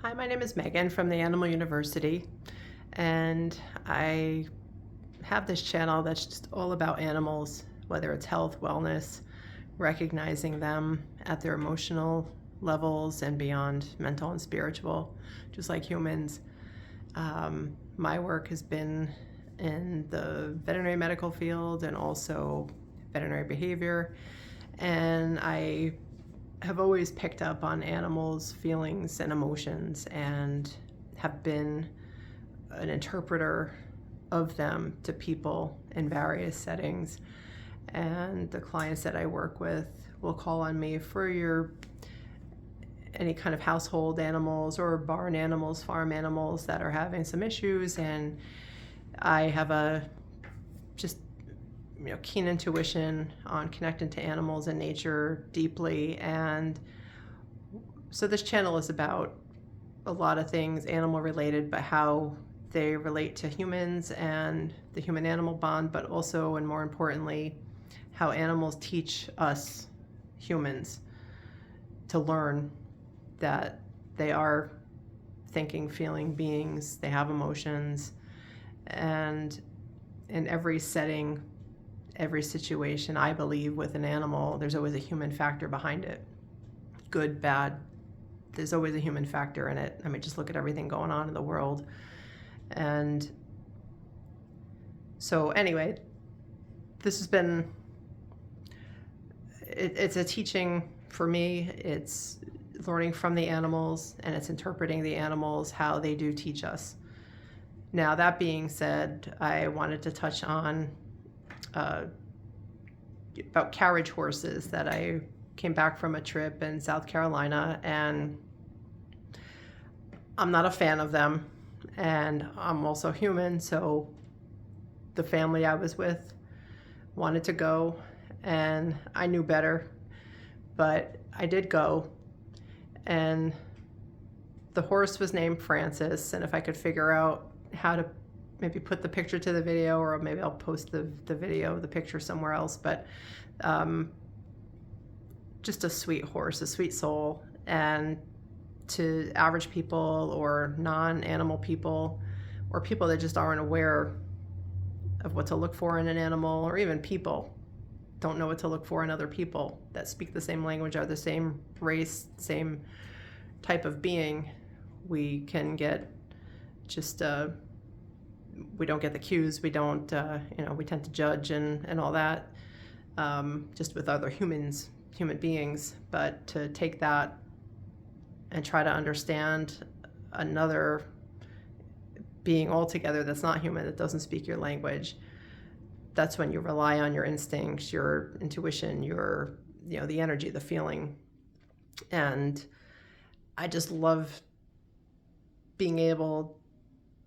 Hi, my name is Megan from the Animal University, and I have this channel that's just all about animals, whether it's health, wellness, recognizing them at their emotional levels and beyond, mental and spiritual, just like humans. My work has been in the veterinary medical field and also veterinary behavior, and I have always picked up on animals' feelings and emotions and have been an interpreter of them to people in various settings. And the clients that I work with will call on me for any kind of household animals or barn animals, farm animals that are having some issues, and I have a just keen intuition on connecting to animals and nature deeply. And so this channel is about a lot of things animal related, but how they relate to humans and the human animal bond, but also, and more importantly, how animals teach us humans to learn that they are thinking, feeling beings, they have emotions. And in every setting, every situation, I believe, with an animal, there's always a human factor behind it. Good, bad, there's always a human factor in it. I mean, just look at everything going on in the world. And so anyway, this has been, it's a teaching for me. It's learning from the animals, and it's interpreting the animals, how they do teach us. Now, that being said, I wanted to touch on about carriage horses. That I came back from a trip in South Carolina, and I'm not a fan of them, and I'm also human, so the family I was with wanted to go, and I knew better, but I did go. And the horse was named Francis, and if I could figure out how to maybe put the picture to the video, or maybe I'll post the video, the picture somewhere else, but just a sweet horse, a sweet soul. And to average people or non-animal people, or people that just aren't aware of what to look for in an animal, or even people don't know what to look for in other people that speak the same language, are the same race, same type of being, we can get just we don't get the cues. We don't, we tend to judge and all that, just with other human beings. But to take that and try to understand another being altogether that's not human, that doesn't speak your language, that's when you rely on your instincts, your intuition, your, the energy, the feeling. And I just love being able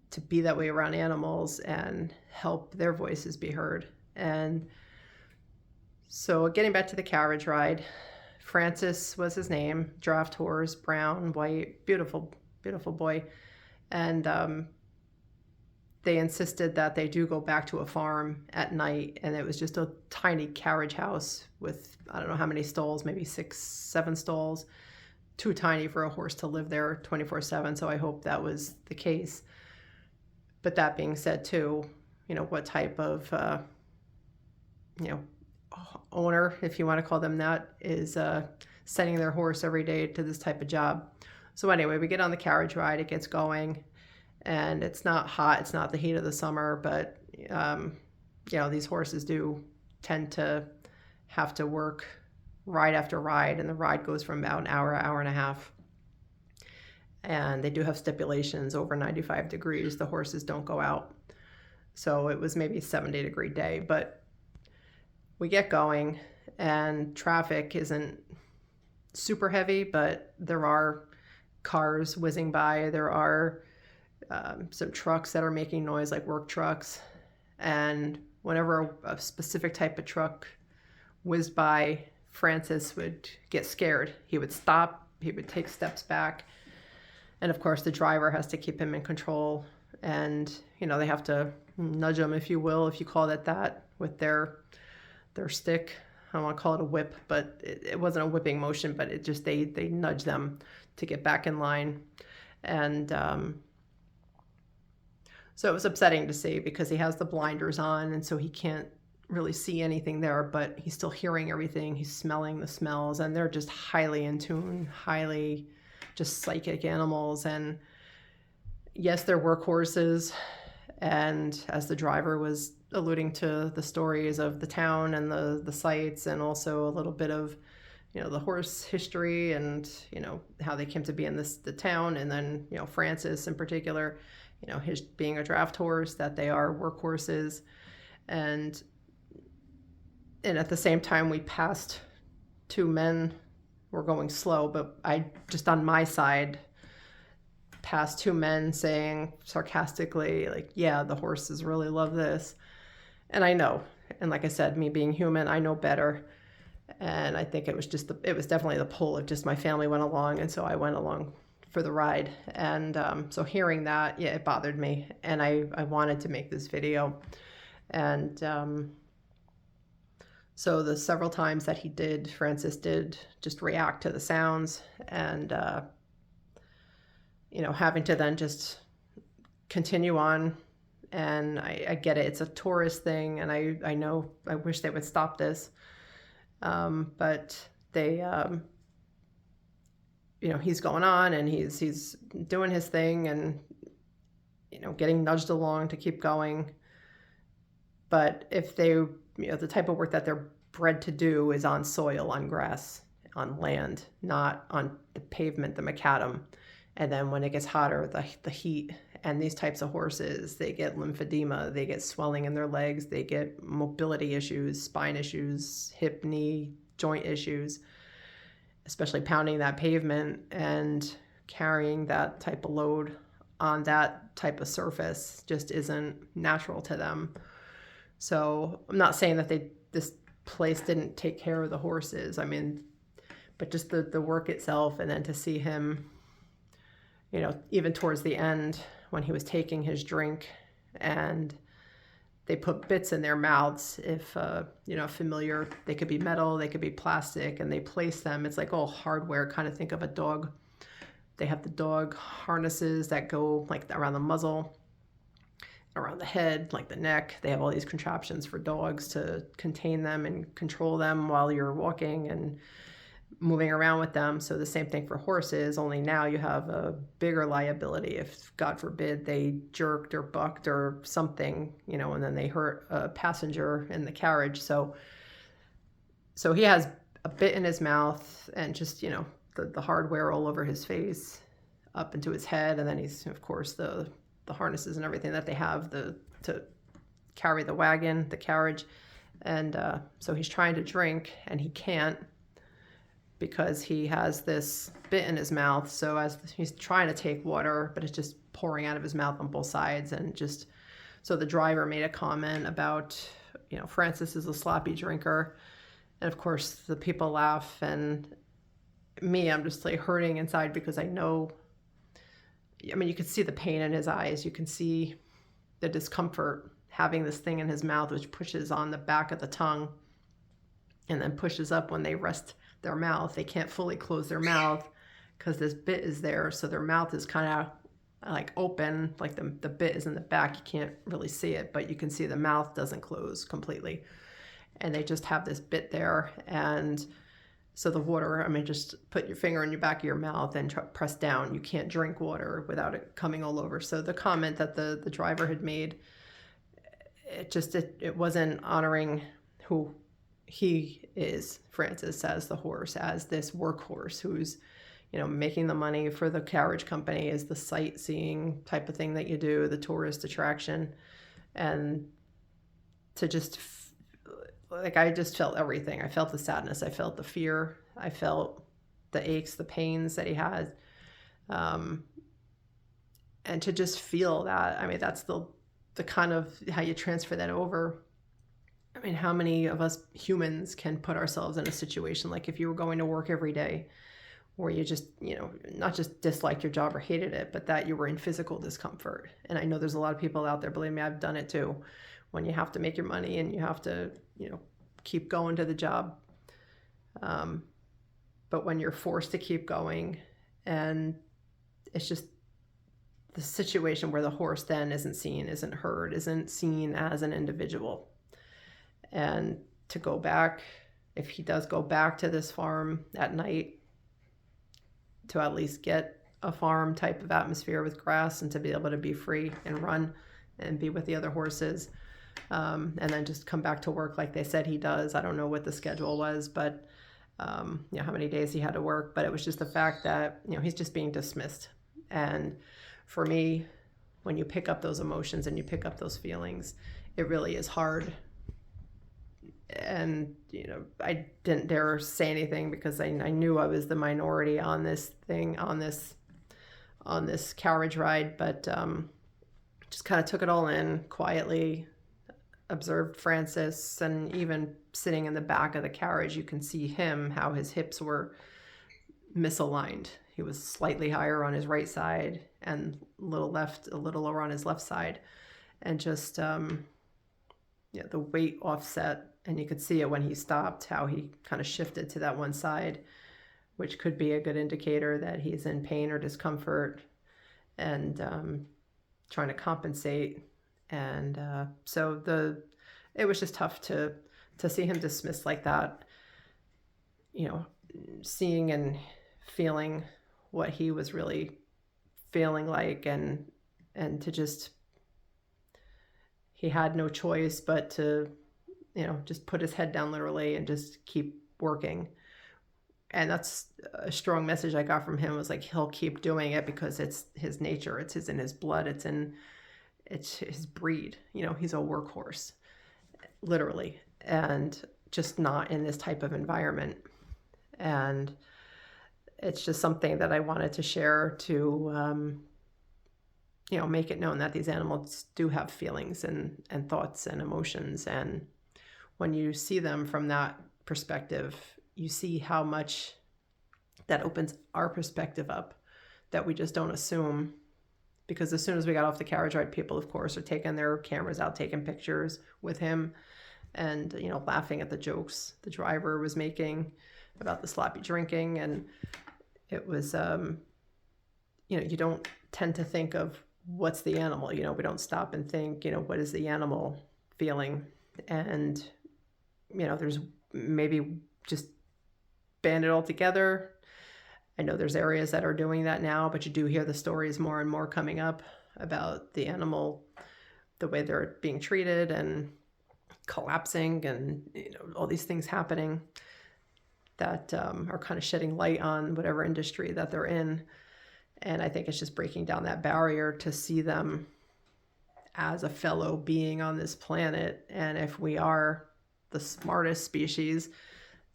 to be that way around animals and help their voices be heard. And so getting back to the carriage ride, Francis was his name, draft horse, brown, white, beautiful, beautiful boy. And they insisted that they do go back to a farm at night, and it was just a tiny carriage house with, I don't know how many stalls, maybe 6, 7 stalls, too tiny for a horse to live there 24/7. So I hope that was the case. But that being said, too, what type of, owner, if you want to call them that, is sending their horse every day to this type of job. So anyway, we get on the carriage ride, it gets going, and it's not hot, it's not the heat of the summer, but, these horses do tend to have to work ride after ride, and the ride goes from about an hour, hour and a half. And they do have stipulations over 95 degrees. The horses don't go out. So it was maybe a 70-degree day, but we get going, and traffic isn't super heavy, but there are cars whizzing by. There are some trucks that are making noise, like work trucks. And whenever a specific type of truck whizzed by, Francis would get scared. He would stop, he would take steps back. And of course, the driver has to keep him in control. And, they have to nudge him, if you will, if you call it that, with their stick. I don't want to call it a whip, but it wasn't a whipping motion, but it just, they nudge them to get back in line. And so it was upsetting to see, because he has the blinders on, and so he can't really see anything there, but he's still hearing everything. He's smelling the smells, and they're just highly in tune, highly just psychic animals. And yes, they're workhorses. And as the driver was alluding to the stories of the town and the sites, and also a little bit of, the horse history, and, how they came to be in the town, and then, Francis in particular, his being a draft horse, that they are workhorses. And at the same time, we passed two men. We're going slow, but I just, on my side, passed two men saying sarcastically, like, yeah, the horses really love this. And I know, and like I said, me being human, I know better. And I think it was definitely the pull of just my family went along, and so I went along for the ride. And so hearing that, yeah, it bothered me, and I wanted to make this video. And so the several times that Francis did just react to the sounds, and having to then just continue on. And I get it, it's a tourist thing, and I know, I wish they would stop this. But they, he's going on, and he's doing his thing, and, getting nudged along to keep going. But if they, the type of work that they're bred to do is on soil, on grass, on land, not on the pavement, the macadam. And then when it gets hotter, the heat, and these types of horses, they get lymphedema, they get swelling in their legs, they get mobility issues, spine issues, hip, knee, joint issues, especially pounding that pavement and carrying that type of load on that type of surface just isn't natural to them. So I'm not saying that this place didn't take care of the horses. I mean, but just the work itself, and then to see him, even towards the end when he was taking his drink, and they put bits in their mouths. If, familiar, they could be metal, they could be plastic, and they place them. It's like all hardware, kind of think of a dog. They have the dog harnesses that go like around the muzzle, around the head, like the neck. They have all these contraptions for dogs to contain them and control them while you're walking and moving around with them. So the same thing for horses, only now you have a bigger liability if, God forbid, they jerked or bucked or something, and then they hurt a passenger in the carriage. So he has a bit in his mouth, and just, the hardware all over his face, up into his head. And then he's, of course, the harnesses and everything that they have to carry the wagon, the carriage. And so he's trying to drink, and he can't, because he has this bit in his mouth. So as he's trying to take water, but it's just pouring out of his mouth on both sides. And just, so the driver made a comment about, Francis is a sloppy drinker. And of course the people laugh, and me, I'm just like hurting inside, because I know, you can see the pain in his eyes. You can see the discomfort having this thing in his mouth, which pushes on the back of the tongue and then pushes up when they rest their mouth. They can't fully close their mouth because this bit is there. So their mouth is kind of like open, like the bit is in the back. You can't really see it, but you can see the mouth doesn't close completely. And they just have this bit there. And so the water, just put your finger in your back of your mouth and press down. You can't drink water without it coming all over. So the comment that the driver had made, it wasn't honoring who he is, Francis, as the horse, as this workhorse who's, making the money for the carriage company, is the sightseeing type of thing that you do, the tourist attraction. And to just, I just felt everything. I felt the sadness. I felt the fear. I felt the aches, the pains that he had. And to just feel that, that's the kind of how you transfer that over. How many of us humans can put ourselves in a situation like if you were going to work every day, where you just, not just disliked your job or hated it, but that you were in physical discomfort. And I know there's a lot of people out there, believe me, I've done it too, when you have to make your money and you have to, keep going to the job. But when you're forced to keep going, and it's just the situation where the horse then isn't seen, isn't heard, isn't seen as an individual. And to go back, if he does go back to this farm at night, to at least get a farm type of atmosphere with grass and to be able to be free and run and be with the other horses, and then just come back to work like they said he does. I don't know what the schedule was, but how many days he had to work, but it was just the fact that, he's just being dismissed. And for me, when you pick up those emotions and you pick up those feelings, it really is hard. And, I didn't dare say anything because I knew I was the minority on this thing, on this carriage ride, but just kind of took it all in quietly, observed Francis, and even sitting in the back of the carriage, you can see him, how his hips were misaligned. He was slightly higher on his right side and a little lower on his left side. And just, the weight offset, and you could see it when he stopped, how he kind of shifted to that one side, which could be a good indicator that he's in pain or discomfort and trying to compensate. And so it was just tough to see him dismissed like that, seeing and feeling what he was really feeling like, and to just, he had no choice but to, just put his head down literally and just keep working. And that's a strong message I got from him, was like, he'll keep doing it because it's his nature, it's in his blood, it's his breed. He's a workhorse, literally, and just not in this type of environment. And it's just something that I wanted to share to, make it known that these animals do have feelings and thoughts and emotions. And when you see them from that perspective, you see how much that opens our perspective up, that we just don't assume. Because as soon as we got off the carriage ride, people, of course, are taking their cameras out, taking pictures with him, and, laughing at the jokes the driver was making about the sloppy drinking. And it was, you don't tend to think of what's the animal, we don't stop and think, what is the animal feeling? And, there's maybe just band it all together. I know there's areas that are doing that now, but you do hear the stories more and more coming up about the animal, the way they're being treated and collapsing, and all these things happening that are kind of shedding light on whatever industry that they're in. And I think it's just breaking down that barrier to see them as a fellow being on this planet. And if we are the smartest species,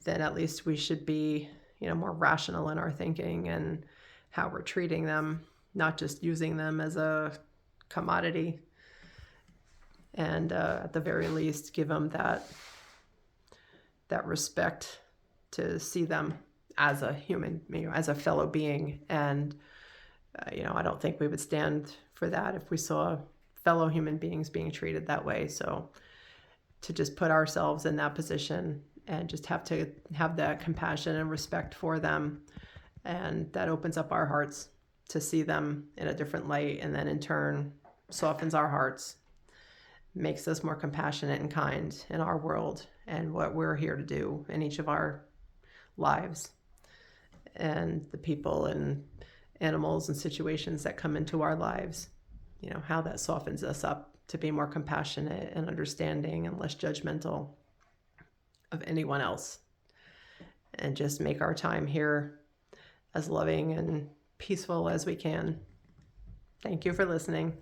then at least we should be, more rational in our thinking and how we're treating them, not just using them as a commodity. And at the very least, give them that respect to see them as a human, as a fellow being. And, I don't think we would stand for that if we saw fellow human beings being treated that way. So to just put ourselves in that position and just have to have that compassion and respect for them, and that opens up our hearts to see them in a different light, and then in turn softens our hearts, makes us more compassionate and kind in our world and what we're here to do in each of our lives, and the people and animals and situations that come into our lives, how that softens us up to be more compassionate and understanding and less judgmental of anyone else, and just make our time here as loving and peaceful as we can. Thank you for listening.